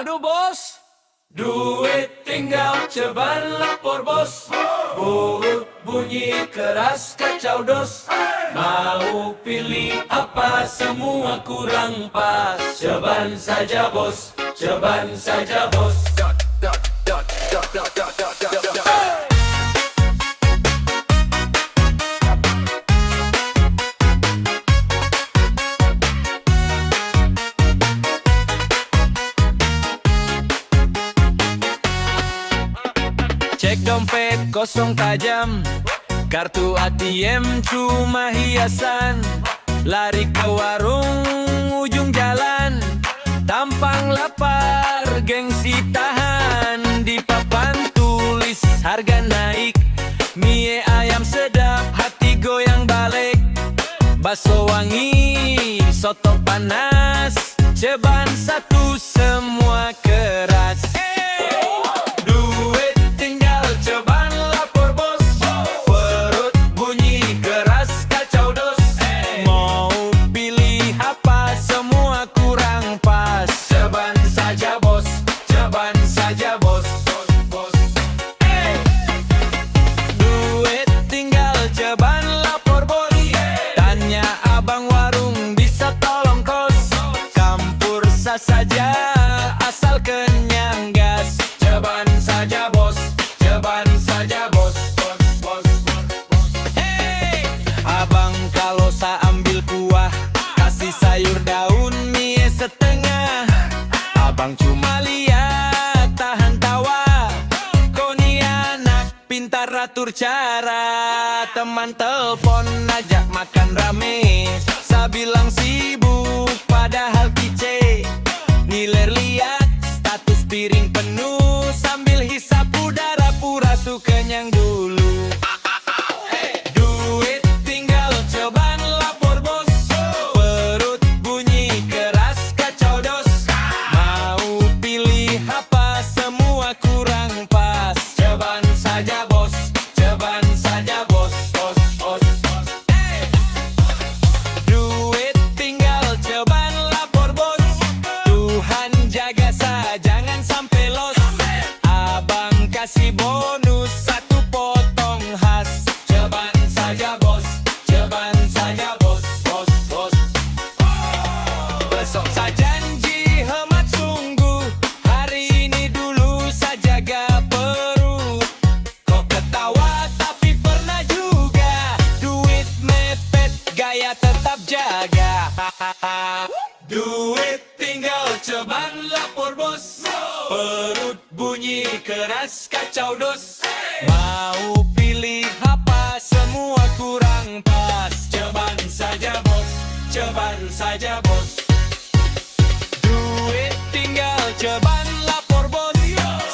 Aduh bos, duit tinggal ceban lapor bos. Burut bunyi keras kacau dos. Mau pilih apa semua kurang pas. Ceban saja bos, ceban saja bos. Cek dompet kosong tajam, kartu ATM cuma hiasan. Lari ke warung ujung jalan, tampang lapar gengsi tahan. Di papan tulis harga naik, mie ayam sedap hati goyang balik. Bakso wangi, soto panas, ceban satu semua keras. Saja asal kenyang gas. Ceban saja bos, ceban saja bos, bos, bos, bos. Hey, abang kalau saya ambil kuah, kasih sayur daun mie setengah. Abang cuma lihat tahan tawa, kau ni anak pintar atur cara. Teman telepon ajak makan rame, saya bilang sibuk padahal kicek. Ngiler liat status piring penuh, sambil hisap udara pura su kenyang dulu. Duit tinggal ceban lapor bos, perut bunyi keras kacau dos. Mau pilih apa semua kurang pas. Ceban saja bos, ceban saja bos, bos, bos, bos. Duit tinggal ceban lapor bos, jaga sa jangan sampai los. Abang kasih bonus satu potong khas. Ceban saja bos, ceban saja bos, bos, bos. Besok saya janji hemat sungguh, hari ini dulu saya jaga perut. Kok ketawa tapi pernah juga, duit mepet gaya tetap jaga. Duit tinggal ceban lapor bos, perut bunyi keras kacau dos. Mau pilih apa semua kurang pas. Ceban saja bos, ceban saja bos. Duit tinggal ceban lapor bos,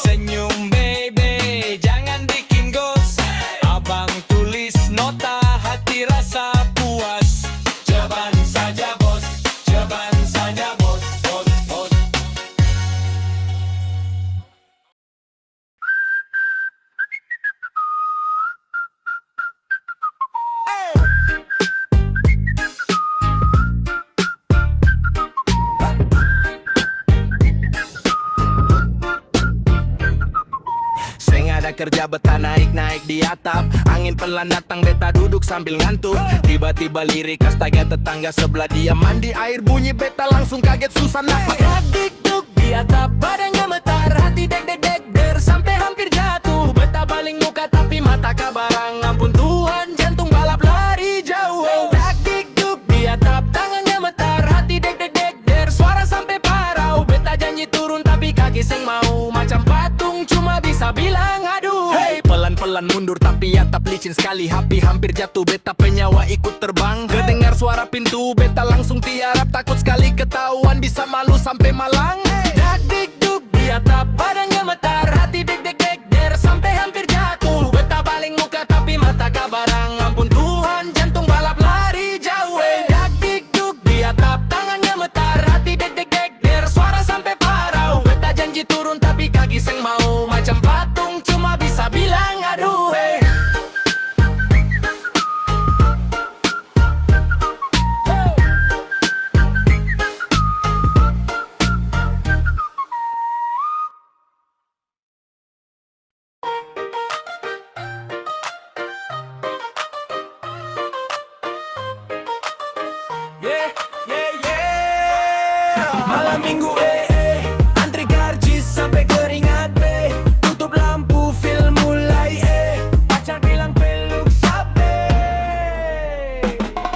senyum baby jangan bikin gos. Abang tulis nota hati rasa puas. Ceban saja bos, ceban saja bos, bos, bos. Ada kerja betah naik-naik di atap, angin pelan datang beta duduk sambil ngantuk. Tiba-tiba lirik astaga tetangga sebelah dia mandi air bunyi beta langsung kaget susah nafas. Dik-duk di atap badan gemetar, hati deg-deg-deg der sampai hampir jatuh. Beta baling muka tapi mata kabarang, ampun Tuhan jantung balap lari jauh. Dik-duk di atap tangan gemetar, hati deg-deg-deg der suara sampai parau. Beta janji turun tapi kaki seng mau, macam patung cuma bisa bilang aduh. Hey, pelan-pelan mundur tapi atap licin sekali, HP hampir jatuh beta penyawa ikut terbang. Kedengar suara pintu beta langsung tiarap, takut sekali ketahuan bisa malu sampai malang. Dak-dik-duk di atap badan gemetar, hati deg-deg-deg der sampai hampir jatuh. Beta baling muka tapi mata kabarang, ampun Tuhan jantung balap lari jauh. Dak-dik-duk di atap tangan gemetar, hati deg-deg-deg der suara sampai parau. Beta janji turun tapi kaki seng mau, macam patung cuma bisa bilang aduh. Malam minggu antri karcis sampai keringat tutup lampu film mulai pacar bilang peluk sabe.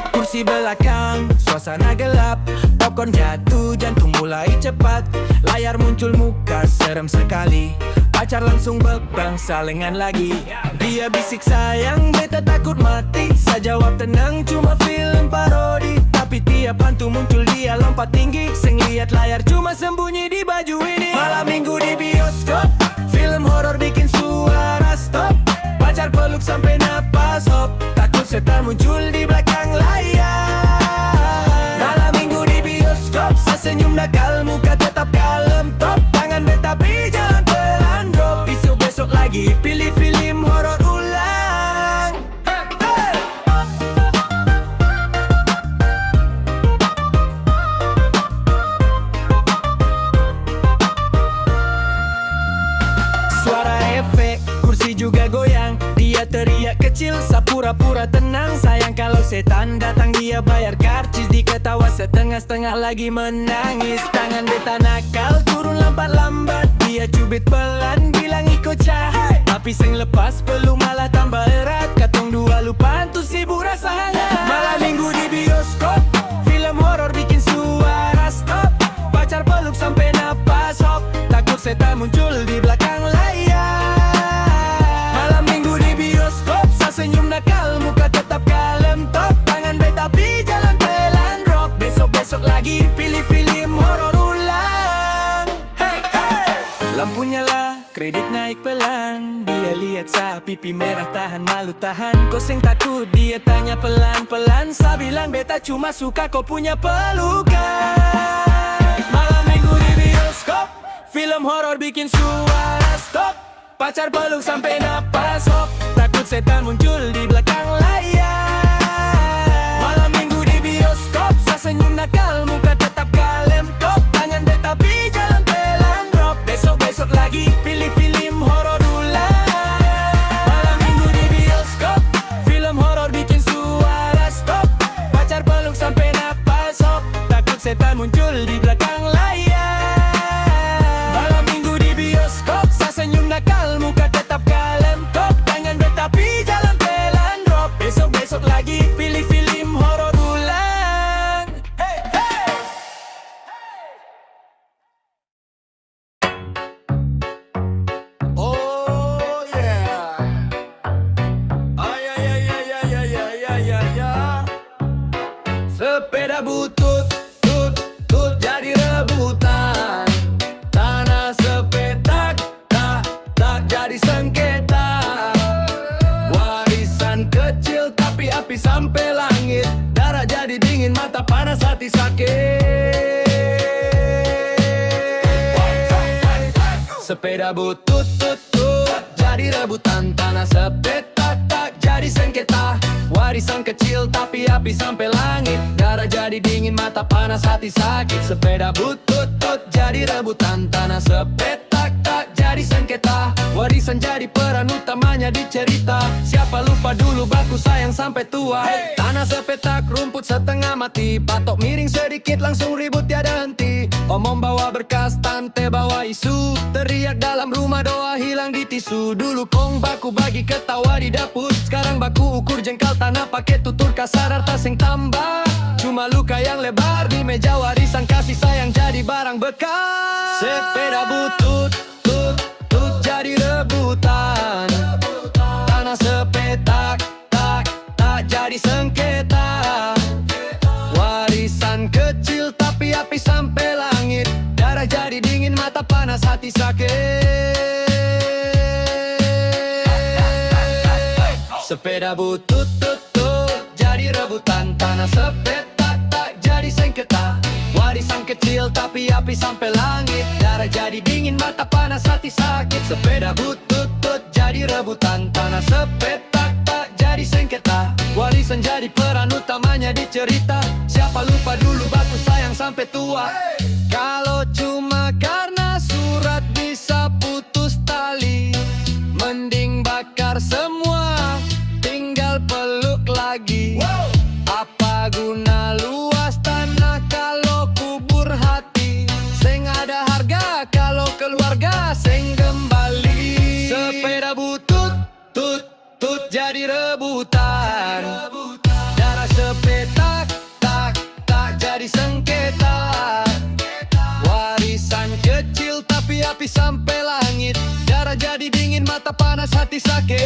Kursi belakang suasana gelap, popcorn jatuh jantung mulai cepat, layar muncul muka serem sekali, pacar langsung bebang salengan lagi. Dia bisik sayang beta takut mati, saya jawab tenang cuma film parodi. Tapi tiap hantu muncul dia lompat tinggi, seng lihat layar cuma sembunyi di baju ini. Malam minggu di bioskop, film horor bikin suara stop, pacar peluk sampai napas hop, takut setan muncul di belakang layar. Malam minggu di bioskop, sesenyum nakal muka tetap kalem top, tangan beta pi jalan pelan drop. Besok lagi pilih film horor ulang. Suara efek, kursi juga goyang, dia teriak kecil, sapura-pura tenang. Sayang kalau setan datang dia bayar karcis, diketawa setengah-setengah lagi menangis. Tangan beta nakal turun lambat-lambat, dia cubit pelan bilang ikut cahaya, tapi seng lepas peluk malah tambah erat. Katong dua lupa hantu sibuk rasa hangat. Malam minggu di bioskop, film horor bikin suara stop, pacar peluk sampai napas hop, takut setan muncul di belakang layar. Malam minggu di bioskop, senyum nakal muka tetap kalem top, tangan beta pi jalan pelan rock. Besok lagi pilih film horor ulang. Hey, hey. Lampu nyala, kredit naik pelan, dia lihat sa pipi merah tahan malu tahan. Kau seng takut dia tanya pelan-pelan, sa bilang beta cuma suka kau punya pelukan. Malam minggu di bioskop, film horor bikin suara stop, pacar peluk sampai napas hop, takut setan muncul di belakang layar. Malam minggu di bioskop, sesenyum nakal muka tetap kalem top, tangan beta pi jalan pelan drop. Besok lagi pilih film horor ulang. Malam minggu di bioskop, film horor bikin suara stop, pacar peluk sampai napas hop, takut setan muncul di belakang layar. Malam minggu di bioskop, sesenyum nakal muka tetap kalem top, tangan beta pi jalan pelan drop. Besok lagi pilih film horor ulang. Hey, hey. Oh yeah. Ay ay ay ay ay ay ay ay ay ay. Sepeda butut tut tut jadi rebutan, tanah sepetak tak jadi sengketa. Warisan kecil tapi api sampai langit, darah jadi dingin mata panas hati sakit. Sepeda butut tut tut jadi rebutan, tanah sepetak tak jadi sengketa. Warisan kecil tapi api sampai langit, darah jadi dingin mata panas hati sakit. Sepeda butut tut jadi rebutan, tanah sepetak tak jadi sengketa. Warisan jadi peran utamanya di cerita, siapa lupa dulu baku sayang sampai tua. Tanah sepetak rumput setengah mati, patok miring sedikit langsung ribut tiada henti. Omong bawa berkas, tante bawa isu, teriak dalam rumah doa hilang di tisu. Dulu kong baku bagi ketawa di dapur, sekarang baku ukur jengkal tanah pakai tutur kasar harta seng tambah, cuma luka yang lebar di meja warisan kasih sayang jadi barang bekas. Sepeda butut tut tut jadi rebutan, tanah sepetak tak jadi sengketa. Warisan kecil tapi api sampai langit, darah jadi dingin mata panas hati sakit. Sepeda butut tut tut jadi rebutan, tanah sepetak tak jadi sengketa. Warisan kecil tapi api sampai langit, darah jadi dingin mata panas hati sakit. Sepeda butut tut jadi rebutan, tanah sepetak tak jadi sengketa. Warisan jadi peran utamanya di cerita, siapa lupa dulu baku sayang sampai tua. Kalau cuma karena surat bisa putus tali, mending bakar semua, tinggal peluk lagi. Apa guna luas tanah kalau kubur hati, api sampai langit. Darah jadi dingin, mata panas, hati sakit.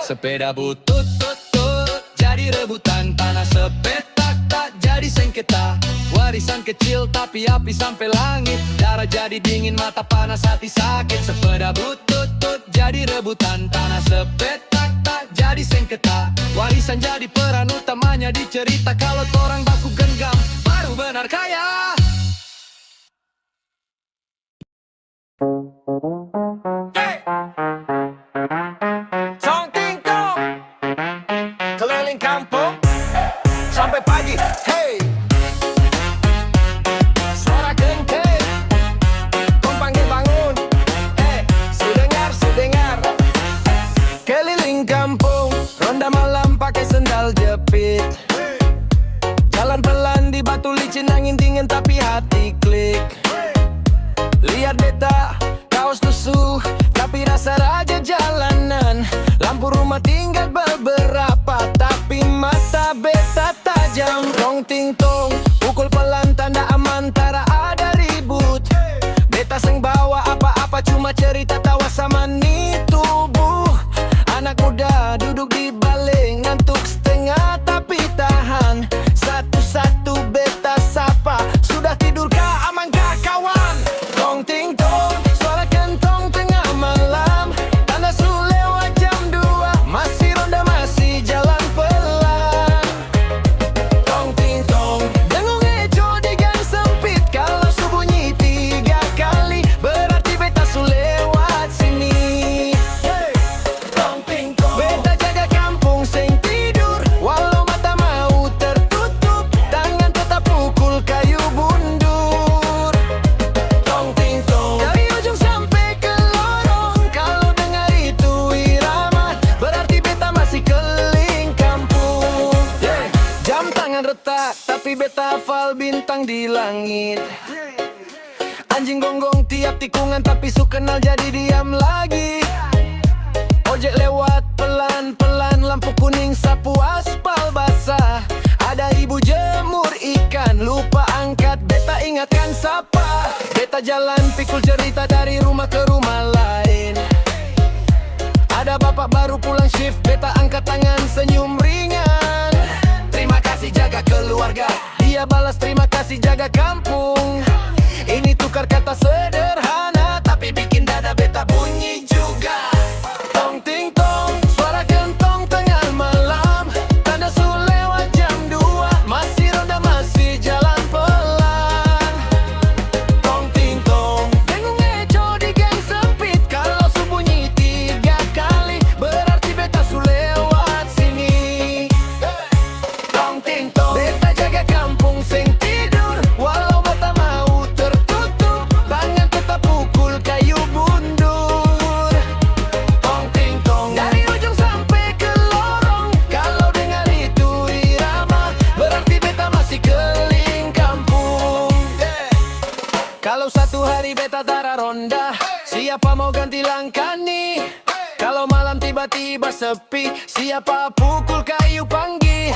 Sepeda butut jadi rebutan, tanah sepetak tak jadi sengketa. Warisan kecil tapi api sampai langit. Darah jadi dingin, mata panas, hati sakit. Sepeda butut jadi rebutan, tanah sepetak tak jadi sengketa. Warisan jadi peran utamanya di cerita. Kalau orang baku genggam baru benar kaya. Hey! Tong ting tong, keliling kampung sampai pagi. Hey, suara genteng, kong panggil bangun. Hey, sudengar, sudengar. Keliling kampung, ronda malam pakai sendal jepit. Jalan pelan di batu licin, angin dingin tapi hati klik. Lihat beta, kaos lusuh, tapi rasa raja jalanan. Lampu rumah tinggal beberapa, tapi mata beta tajam. Tong ting tong, pukul pelan tanda aman, tara ada ribut. Beta seng bawa apa-apa, cuma cerita tawa sama nih tubuh. Anak muda duduk di baling, ngantuk setengah tapi tahan. Satu-satu beta sapa, sudah tidurkah, amankah kawan? Tong ting tong, suara kentong tengah malam. Tanda su lewat jam 2, masih ronda masih jalan pelan. Tong ting tong, dengung ejo di gang sempit. Kalau su bunyi 3 kali, berarti beta su lewat sini. Hey. Tong ting tong, beta jaga kampung seng tidur, walau mata mau tertutup, tangan tetap pukul kayu bundur. Tong ting tong, dari ujung sampai ke lorong. Kalau dengar itu irama, berarti beta masih keliling kampung. Yeah. Jam tangan retak, tapi beta hafal bintang di langit. Anjing gonggong tiap tikungan, tapi su kenal jadi diam lagi. Ojek lewat pelan-pelan, lampu kuning sapu aspal basah. Ada ibu jemur ikan, lupa angkat, beta ingatkan sapa. Beta jalan pikul cerita dari rumah ke rumah lain. Ada bapak baru pulang shift, beta angkat tangan senyum ringan. Terima kasih jaga keluarga, dia balas terima kasih jaga kampung. Ini tukar kata sederhana, tapi bikin dada beta bunyi juga. Tong ting tong, suara gentong tengah malam. Tanda su lewat jam 2, masih ronda masih jalan pelan. Tong ting tong, dengung ejo di gang sempit. Kalau su bunyi 3 kali, berarti beta su lewat sini. Tong ting tong, beta jaga kampung seng tidur, walau mata mau tertutup, tangan tetap pukul kayu bundur. Tong ting tong, dari ujung sampai ke lorong. Kalau dengar itu irama, berarti beta masih keliling kampung. Kalau satu hari beta tara ronda, siapa mau ganti langkah nih? Kalau malam tiba-tiba sepi, siapa pukul kayu panggih?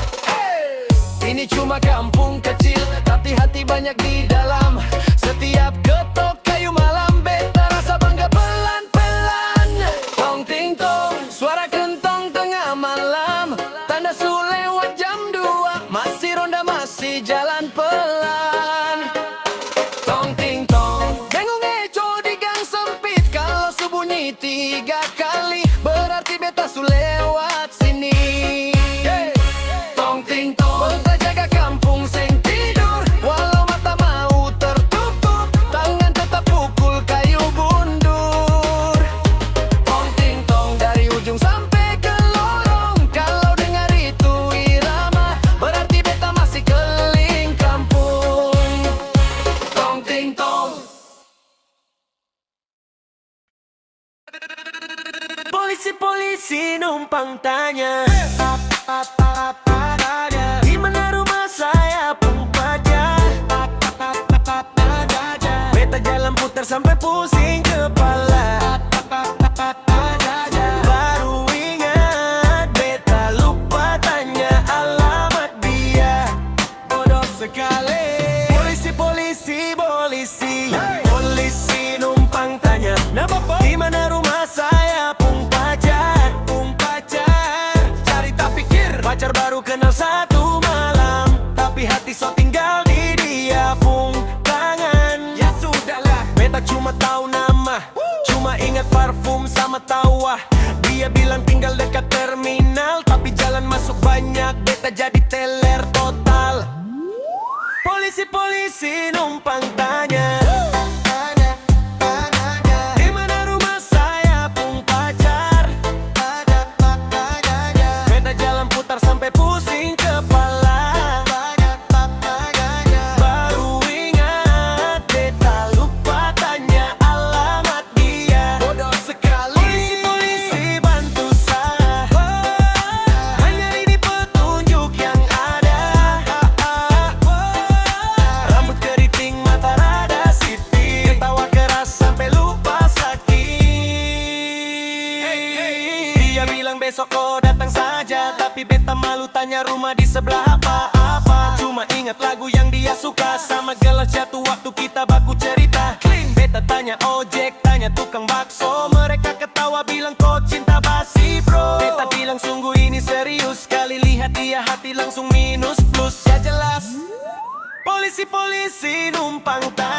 Ini cuma kampung kecil, tapi hati banyak di dalam. Setiap ketok kayu malam, beta rasa bangga pelan-pelan. Tong ting tong, suara kentong tengah malam. Tanda su lewat jam 2, masih ronda masih jalan pelan. Tong ting tong, dengung ejo di gang sempit. Kalau su bunyi 3 kali, berarti beta su lewat sini. Hey. Tong ting tong, beta jaga kampung seng tidur, walau mata mau tertutup, tangan tetap pukul kayu bundur. Tong ting tong, dari ujung sampai ke lorong. Kalau dengar itu irama, berarti beta masih keliling kampung. Tong ting tong. Polisi-polisi numpang tanya, di mana rumah saya pun pajak. Beta jalan putar sampai pusing kepala. Baru ingat beta lupa tanya alamat dia. Bodoh sekali. Polisi Polisi numpang tanya, di mana rumah saya, Pung Pajar? Cari tak pikir, pacar baru kenal satu malam, tapi hati so tinggal di dia, Pung. Tangan, ya sudahlah. Beta cuma tahu nama, cuma ingat parfum sama tawa. Dia bilang tinggal dekat terminal, tapi jalan masuk banyak, beta jadi teler total. Polisi numpang tanya, di mana rumah saya, Pung Pajar? Beta jalan putar sampai pusing kepala, baru ingat beta lupa tanya alamat dia. Bodoh sekali. Polisi bantu saya, hanya ini petunjuk yang ada. Rambut keriting, mata rada sipit, ketawa keras sampai lupa sakit. Dia bilang besok kau datang saja, tapi beta malu tanya rumah di sebelah apa. Cuma ingat lagu yang dia suka, sama gelas jatuh waktu kita baku cerita. Beta tanya ojek, tanya tukang bakso, mereka ketawa bilang kau cinta basi bro. Beta bilang sungguh ini serius, kali lihat dia hati langsung minus plus. Ya jelas, polisi numpang tanya.